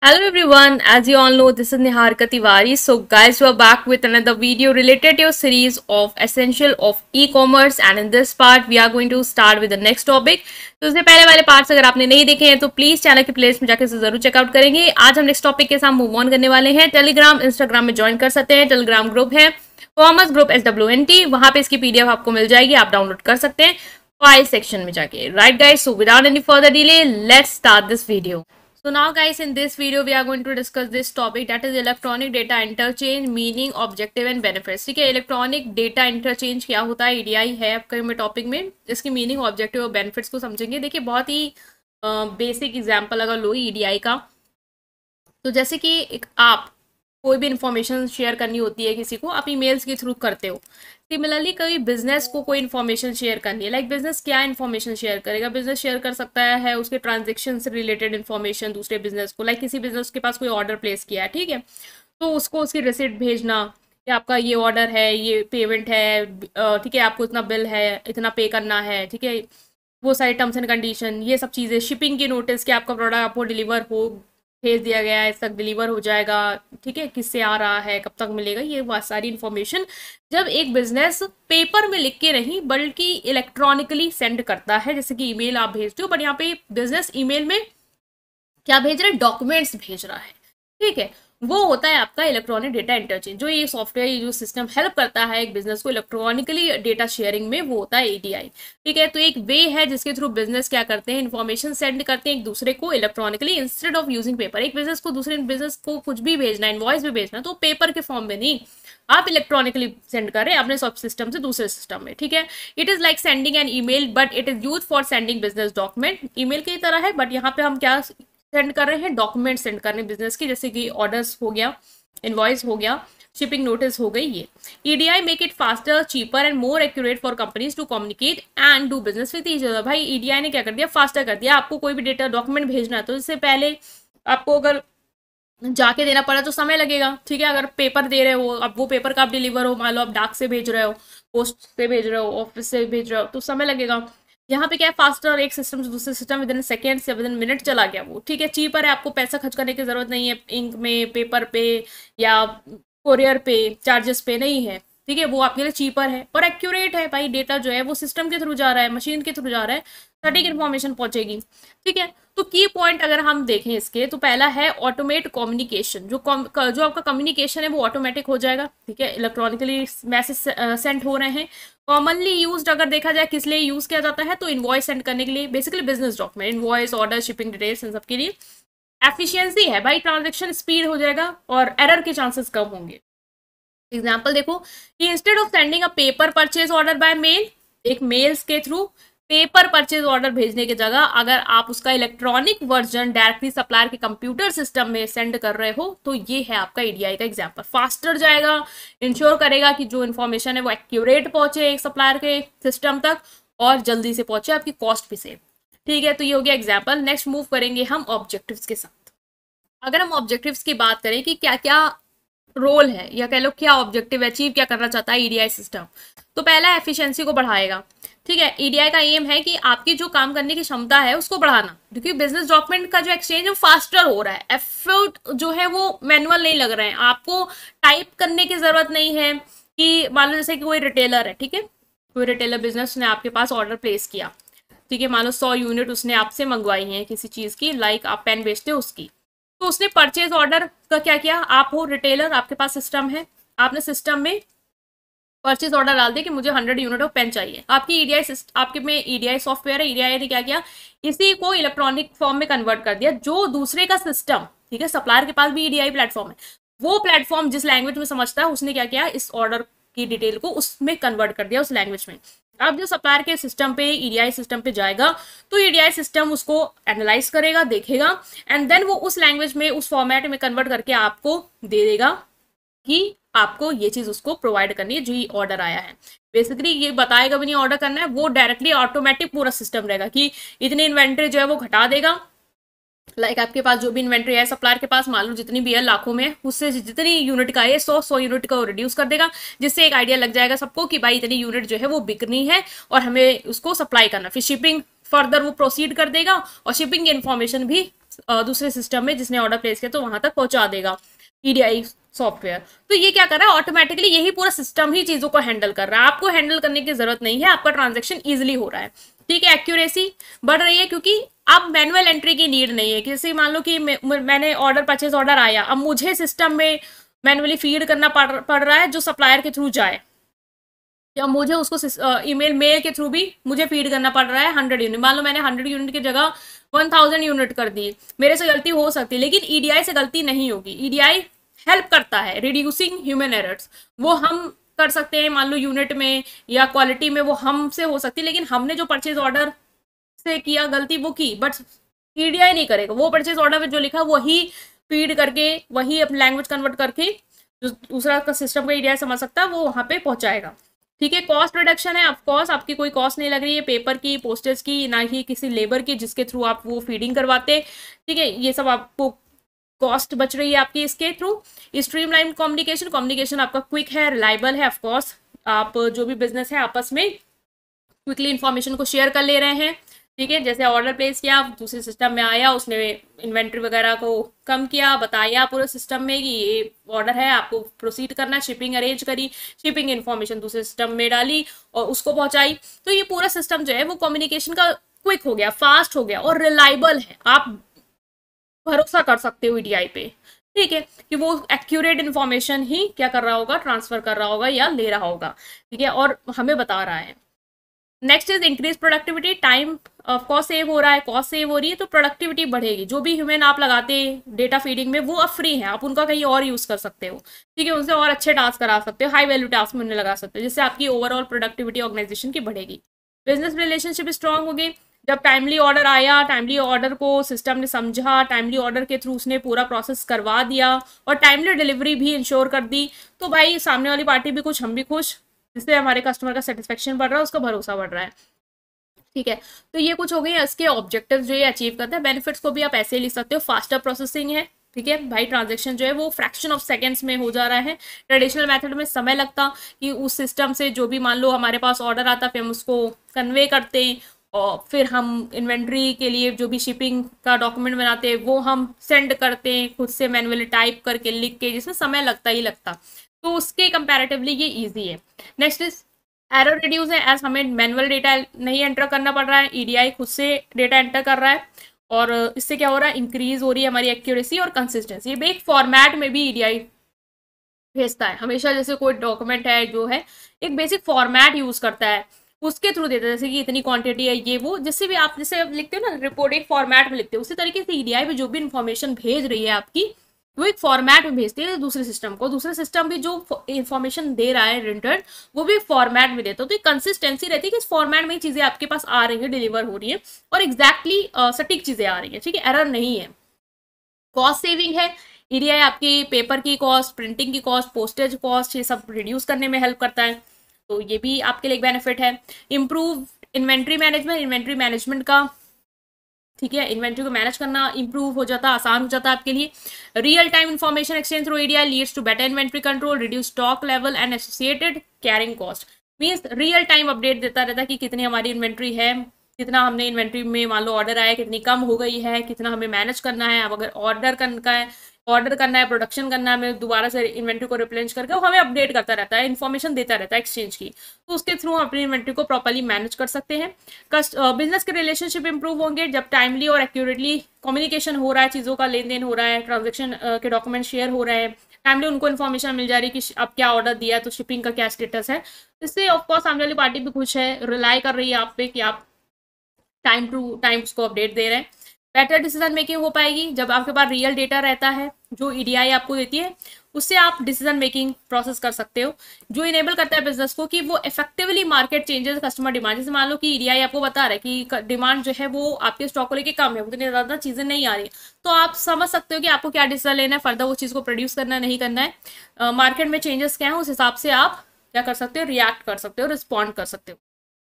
Hello everyone, as you all know, this is Niharika Tiwari. So guys, we are back with another video related to a series of essential of e-commerce, and in this part we are going to start with the next topic. तो उससे पहले वाले parts अगर आपने नहीं देखे हैं तो प्लीज चैनल की प्लेलिस्ट में जाकर इसे जरूर चेकआउट करेंगे। आज हम नेक्स्ट टॉपिक के साथ मूव ऑन करने वाले हैं। टेलीग्राम इंस्टाग्राम में ज्वाइन कर सकते हैं। टेलीग्राम ग्रुप है कॉमर्स ग्रुप SWNT, वहां पे इसकी PDF आपको मिल जाएगी, आप डाउनलोड कर सकते हैं फाइल सेक्शन में जाके। Right guys, so without any further delay let's start this video. So now guys, in this video we are going to discuss this topic, that is electronic data interchange, meaning, objective and benefits. ठीक है, electronic data interchange क्या होता है, EDI है आपके में topic में, इसकी मीनिंग, ऑब्जेक्टिव और बेनिफिट्स को समझेंगे। देखिए बहुत ही बेसिक एग्जांपल अगर लो EDI का, तो जैसे कि एक आप कोई भी इंफॉर्मेशन शेयर करनी होती है किसी को, आप ईमेल्स के थ्रू करते हो। सिमिलरली कोई बिजनेस को कोई इन्फॉर्मेशन शेयर करनी है, लाइक बिजनेस क्या इन्फॉर्मेशन शेयर करेगा, बिजनेस शेयर कर सकता है उसके ट्रांजेक्शन से रिलेटेड इन्फॉर्मेशन दूसरे बिजनेस को, लाइक किसी बिजनेस के पास कोई ऑर्डर प्लेस किया है, ठीक है, तो उसको उसकी रिसिप्ट भेजना कि आपका ये ऑर्डर है, ये पेमेंट है, ठीक है, आपको इतना बिल है, इतना पे करना है, ठीक है, वो सारी टर्म्स एंड कंडीशन, ये सब चीज़ें, शिपिंग की नोटिस कि आपका प्रोडक्ट आपको डिलीवर हो, भेज दिया गया है, इस तक डिलीवर हो जाएगा, ठीक है, किससे आ रहा है, कब तक मिलेगा, ये बहुत सारी इन्फॉर्मेशन जब एक बिजनेस पेपर में लिख के नहीं बल्कि इलेक्ट्रॉनिकली सेंड करता है, जैसे कि ईमेल आप भेजते हो, बट यहाँ पे बिजनेस ईमेल में क्या भेज रहा है, डॉक्यूमेंट्स भेज रहा है, ठीक है, वो होता है आपका इलेक्ट्रॉनिक डेटा इंटरचेंज। जो ये सॉफ्टवेयर, ये जो सिस्टम हेल्प करता है एक बिजनेस को इलेक्ट्रॉनिकली डेटा शेयरिंग में, वो होता है EDI, ठीक है। तो एक वे है जिसके थ्रू बिजनेस क्या करते हैं, इन्फॉर्मेशन सेंड करते हैं एक दूसरे को electronically instead of using paper. एक बिजनेस को दूसरे बिजनेस को कुछ भी भेजना है, इनवॉइस भी भेजना, तो पेपर के फॉर्म में नहीं, आप इलेक्ट्रॉनिकली सेंड कर रहे हैं अपने सब सिस्टम से दूसरे सिस्टम में, ठीक है। It is like sending an email but it is use for sending business document. Email की तरह है बट यहाँ पे हम क्या सेंड कर रहे हैं, डॉक्यूमेंट सेंड कर रहे हैं बिजनेस की, जैसे कि ऑर्डर्स हो गया, इनवॉइस हो गया, शिपिंग नोटिस हो गई। ये EDI make it faster, cheaper and more accurate for companies to communicate and do business with each other. भाई EDI ने क्या कर दिया, फास्टर कर दिया। आपको कोई भी डेटा डॉक्यूमेंट भेजना है तो इससे पहले आपको अगर जाके देना पड़ा तो समय लगेगा, ठीक है। अगर पेपर दे रहे हो, अब वो पेपर का आप डिलीवर हो, मान लो आप डाक से भेज रहे हो, पोस्ट से भेज रहे हो, ऑफिस से भेज रहे हो, तो समय लगेगा। यहाँ पे क्या है, फास्टर, एक सिस्टम से दूसरे सिस्टम विद इन सेकेंड्स या विद इन मिनट चला गया वो, ठीक है। चीपर है, आपको पैसा खर्च करने की जरूरत नहीं है, इंक में, पेपर पे या कोरियर पे चार्जेस पे नहीं है, ठीक है, वो आपके लिए चीपर है और एक्यूरेट है। भाई डेटा जो है वो सिस्टम के थ्रू जा रहा है, मशीन के थ्रू जा रहा है, सटीक इन्फॉर्मेशन पहुंचेगी, ठीक है। तो की पॉइंट अगर हम देखें इसके, तो पहला है ऑटोमेट कम्युनिकेशन। जो आपका कम्युनिकेशन है वो ऑटोमेटिक हो जाएगा, ठीक है, इलेक्ट्रॉनिकली मैसेज सेंड हो रहे हैं। कॉमनली यूज्ड अगर देखा जाए किस लिए यूज किया जाता है, तो इनवॉइस सेंड करने के लिए, basically business document, invoice, order, shipping details, इन सब के लिए। एफिशिएंसी है भाई, ट्रांजेक्शन स्पीड हो जाएगा और एरर के चांसेस कम होंगे। एग्जाम्पल देखो कि instead of sending a paper purchase order by mail, एक मेल्स के थ्रू पेपर परचेज ऑर्डर भेजने की जगह अगर आप उसका इलेक्ट्रॉनिक वर्जन डायरेक्टली सप्लायर के कंप्यूटर सिस्टम में सेंड कर रहे हो, तो ये है आपका EDI का एग्जांपल। फास्टर जाएगा, इंश्योर करेगा कि जो इन्फॉर्मेशन है वो एक्यूरेट पहुंचे एक सप्लायर के सिस्टम तक और जल्दी से पहुंचे, आपकी कॉस्ट भी सेव, ठीक है। तो ये हो गया एग्जाम्पल। नेक्स्ट मूव करेंगे हम ऑब्जेक्टिव्स के साथ। अगर हम ऑब्जेक्टिव्स की बात करें कि क्या क्या रोल है या कह लो क्या ऑब्जेक्टिव अचीव क्या करना चाहता है EDI सिस्टम, तो पहला एफिशिएंसी को बढ़ाएगा, ठीक है। EDI का एम है कि आपकी जो काम करने की क्षमता है उसको बढ़ाना, क्योंकि बिजनेस डॉक्यूमेंट का जो एक्सचेंज है फास्टर हो रहा है, एफर्ट जो है वो मैनुअल नहीं लग रहे हैं, आपको टाइप करने की जरूरत नहीं है। कि मान लो जैसे कि कोई रिटेलर है, ठीक है, कोई रिटेलर बिजनेस ने आपके पास ऑर्डर प्लेस किया, ठीक है, मान लो 100 यूनिट उसने आपसे मंगवाई है किसी चीज की, लाइक आप पेन बेचते हो उसकी, तो उसने परचेज ऑर्डर का क्या किया, आप हो रिटेलर, आपके पास सिस्टम है, आपने सिस्टम में परचेज ऑर्डर डाल दिया कि मुझे 100 यूनिट ऑफ पेन चाहिए। आपकी आपके में EDI सॉफ्टवेयर है, EDI ने क्या किया, इसी को इलेक्ट्रॉनिक फॉर्म में कन्वर्ट कर दिया। जो दूसरे का सिस्टम, ठीक है, सप्लायर के पास भी EDI प्लेटफॉर्म है, वो प्लेटफॉर्म जिस लैंग्वेज में समझता है उसने क्या किया, इस ऑर्डर की डिटेल को उसमें कन्वर्ट कर दिया, उस लैंग्वेज में। अब जो सप्लायर के सिस्टम पे, EDI सिस्टम पे जाएगा, तो EDI सिस्टम उसको एनालाइज करेगा, देखेगा, एंड देन वो उस लैंग्वेज में, उस फॉर्मेट में कन्वर्ट करके आपको दे देगा कि आपको ये चीज उसको प्रोवाइड करनी है जो ये ऑर्डर आया है। बेसिकली ये बताएगा भी नहीं ऑर्डर करना है, वो डायरेक्टली ऑटोमेटिक पूरा सिस्टम रहेगा कि इतनी इन्वेंट्री जो है वो घटा देगा। लाइक आपके पास जो भी इन्वेंट्री है सप्लायर के पास, मान लो जितनी भी है लाखों में, उससे जितनी यूनिट का है 100 यूनिट का वो रिड्यूस कर देगा, जिससे एक आइडिया लग जाएगा सबको कि भाई इतनी यूनिट जो है वो बिकनी है और हमें उसको सप्लाई करना। फिर शिपिंग फर्दर वो प्रोसीड कर देगा और शिपिंग की इन्फॉर्मेशन भी दूसरे सिस्टम में जिसने ऑर्डर प्लेस किया तो वहां तक पहुंचा देगा ईडीआई सॉफ्टवेयर। तो ये क्या कर रहा है, ऑटोमेटिकली यही पूरा सिस्टम ही चीजों को हैंडल कर रहा है, आपको हैंडल करने की जरूरत नहीं है, आपका ट्रांजेक्शन इजिली हो रहा है। ठीक है, एक्यूरेसी बढ़ रही है क्योंकि अब मैनुअल एंट्री की नीड नहीं है। किसी मान लो कि मैंने ऑर्डर परचेज ऑर्डर आया, अब मुझे सिस्टम में मैनुअली फीड करना पड़ रहा है जो सप्लायर के थ्रू जाए, या मुझे उसको ईमेल मेल के थ्रू भी मुझे फीड करना पड़ रहा है 100 यूनिट। मान लो मैंने 100 यूनिट की जगह 1000 यूनिट कर दी, मेरे से गलती हो सकती है, लेकिन ईडीआई से गलती नहीं होगी। ईडीआई हेल्प करता है रिड्यूसिंग ह्यूमन एरर्स, वो हम कर सकते हैं, मान लो यूनिट में या क्वालिटी में वो हमसे हो सकती है, लेकिन हमने जो परचेज ऑर्डर से किया गलती वो की, बट ईडीआई नहीं करेगा। वो परचेज ऑर्डर में जो लिखा वही फीड करके, वही अपनी लैंग्वेज कन्वर्ट करके जो दूसरा का सिस्टम का ईडीआई समझ सकता है वो वहां पे पहुंचाएगा। ठीक है, कॉस्ट रिडक्शन है, ऑफकोर्स आपकी कोई कॉस्ट नहीं लग रही है पेपर की, पोस्टेज की, ना ही किसी लेबर की जिसके थ्रू आप वो फीडिंग करवाते। ठीक है, ये सब आपको कॉस्ट बच रही है आपकी इसके थ्रू। स्ट्रीमलाइन कम्युनिकेशन, कम्युनिकेशन आपका क्विक है, रिलायबल है, ऑफकोर्स आप जो भी बिजनेस है आपस में क्विकली इंफॉर्मेशन को शेयर कर ले रहे हैं। ठीक है, जैसे ऑर्डर प्लेस किया, दूसरे सिस्टम में आया, उसने इन्वेंट्री वगैरह को कम किया, बताया पूरे सिस्टम में कि ये ऑर्डर है, आपको प्रोसीड करना, शिपिंग अरेंज करी, शिपिंग इन्फॉर्मेशन दूसरे सिस्टम में डाली और उसको पहुंचाई। तो ये पूरा सिस्टम जो है वो कम्युनिकेशन का क्विक हो गया, फास्ट हो गया और रिलायबल है, आप भरोसा कर सकते हो ईडीआई पे। ठीक है, कि वो एक्यूरेट इन्फॉर्मेशन ही क्या कर रहा होगा, ट्रांसफर कर रहा होगा या ले रहा होगा। ठीक है, और हमें बता रहा है। Next is increase productivity, time cost save हो रहा है, कॉस्ट सेव हो रही है तो प्रोडक्टिविटी बढ़ेगी। जो भी ह्यूमन आप लगाते हैं डेटा फीडिंग में वो अब फ्री है, आप उनका कहीं और यूज कर सकते हो। ठीक है, उनसे और अच्छे टास्क करा सकते हो, हाई वैल्यू टास्क में उन्हें लगा सकते हो, जिससे आपकी ओवरऑल प्रोडक्टिविटी ऑर्गेनाइजेशन की बढ़ेगी। बिजनेस रिलेशनशिप स्ट्रांग होगी, जब टाइमली ऑर्डर आया, टाइमली ऑर्डर को सिस्टम ने समझा, टाइमली ऑर्डर के थ्रू उसने पूरा प्रोसेस करवा दिया और टाइमली डिलीवरी भी इंश्योर कर दी, तो भाई सामने वाली पार्टी भी खुश, हम भी खुश, जिससे हमारे कस्टमर का सेटिस्फेक्शन बढ़ रहा है, उसका भरोसा बढ़ रहा है। ठीक है, तो ये कुछ हो गई इसके ऑब्जेक्टिव्स जो ये अचीव करते हैं। बेनिफिट्स को भी आप ऐसे लिख सकते हो, फास्टर प्रोसेसिंग है। ठीक है भाई, ट्रांजैक्शन जो है वो फ्रैक्शन ऑफ सेकंड्स में हो जा रहा है। ट्रेडिशनल मेथड में समय लगता कि उस सिस्टम से जो भी मान लो हमारे पास ऑर्डर आता, फिर हम उसको कन्वे करते और फिर हम इन्वेंट्री के लिए जो भी शिपिंग का डॉक्यूमेंट बनाते हैं वो हम सेंड करते हैं खुद से मैनुअली टाइप करके, लिख के, जिसमें समय लगता ही लगता। तो उसके कंपैरेटिवली ये ईजी है। नेक्स्ट इज एरर रिड्यूस है, एज हमें मैनुअल डेटा नहीं एंटर करना पड़ रहा है, ईडीआई खुद से डेटा एंटर कर रहा है और इससे क्या हो रहा है, इंक्रीज हो रही है हमारी एक्यूरेसी और कंसिस्टेंसी। ये एक फॉर्मेट में भी ईडीआई भेजता है हमेशा, जैसे कोई डॉक्यूमेंट है जो है एक बेसिक फॉर्मेट यूज करता है, उसके थ्रू देता है, जैसे कि इतनी क्वांटिटी है ये वो, जिससे भी आप जैसे लिखते हो ना रिपोर्ट एक फॉर्मेट में लिखते हो, उसी तरीके से ईडीआई में जो भी इन्फॉर्मेशन भेज रही है आपकी वो एक फॉर्मेट में भेजती है दूसरे सिस्टम को, दूसरे सिस्टम भी जो इन्फॉर्मेशन दे रहा है रिटर्न वो भी फॉर्मेट में देता है। तो एक कंसिस्टेंसी रहती है कि इस फॉर्मेट में चीजें आपके पास आ रही है, डिलीवर हो रही है और एग्जैक्टली सटीक चीजें आ रही है। ठीक है, एरर नहीं है। कॉस्ट सेविंग है, ईडीआई आपकी पेपर की कॉस्ट, प्रिंटिंग की कॉस्ट, पोस्टेज कॉस्ट, ये सब रिड्यूस करने में हेल्प करता है, तो ये भी आपके लिए एक बेनिफिट है। Improve inventory management, inventory management का, ठीक है, इन्वेंट्री को मैनेज करना इंप्रूव हो जाता, आसान हो जाता है आपके लिए। Real time information exchange through EDI leads to better inventory control, reduce stock level and associated carrying cost. Means real time update देता रहता है कि कितनी हमारी इन्वेंट्री है, कितना हमने इन्वेंट्री में मान लो ऑर्डर आया, कितनी कम हो गई है, कितना हमें मैनेज करना है। अब अगर ऑर्डर करना है, प्रोडक्शन करना है, हमें दोबारा से इन्वेंट्री को रिप्लेनिश करके वो हमें अपडेट करता रहता है, इन्फॉर्मेशन देता रहता है एक्सचेंज की, तो उसके थ्रू हम अपनी इन्वेंट्री को प्रॉपर्ली मैनेज कर सकते हैं। बिजनेस के रिलेशनशिप इंप्रूव होंगे जब टाइमली और एक्यूरेटली कम्युनिकेशन हो रहा है, चीज़ों का लेन देन हो रहा है, ट्रांजेक्शन के डॉक्यूमेंट शेयर हो रहे हैं, टाइमली उनको इन्फॉर्मेशन मिल जा रही है कि अब क्या ऑर्डर दिया है, तो शिपिंग का क्या स्टेटस है। इससे ऑफकोर्स सामने वाली पार्टी भी खुश है, रिलाई कर रही है आप पे कि आप टाइम टू टाइम उसको अपडेट दे रहे हैं। बेटर डिसीजन मेकिंग हो पाएगी जब आपके पास रियल डेटा रहता है जो ईडीआई आपको देती है, उससे आप डिसीजन मेकिंग प्रोसेस कर सकते हो, जो इनेबल करता है बिजनेस को कि वो effectively market changes, customer demand, जैसे मान लो कि ईडीआई आपको बता रहा है कि डिमांड जो है वो आपके स्टॉक को लेके कम है, उतनी ज्यादा चीजें नहीं आ रही, तो आप समझ सकते हो कि आपको क्या डिसीजन लेना है, फर्दर वो चीज को प्रोड्यूस करना नहीं करना है। मार्केट में चेंजेस क्या है उस हिसाब से आप क्या कर सकते हो, रिएक्ट कर सकते हो, रिस्पॉन्ड कर सकते हो।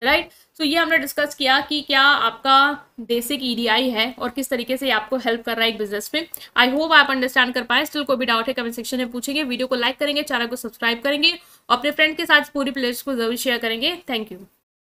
राइट, सो ये हमने डिस्कस किया कि क्या आपका बेसिक ईडीआई है और किस तरीके से आपको हेल्प कर रहा है एक बिजनेस में। आई होप आप अंडरस्टैंड कर पाए। स्टिल कोई भी डाउट है कमेंट सेक्शन में पूछेंगे, वीडियो को लाइक करेंगे, चैनल को सब्सक्राइब करेंगे और अपने फ्रेंड के साथ पूरी प्लेलिस्ट को जरूर शेयर करेंगे। Thank you.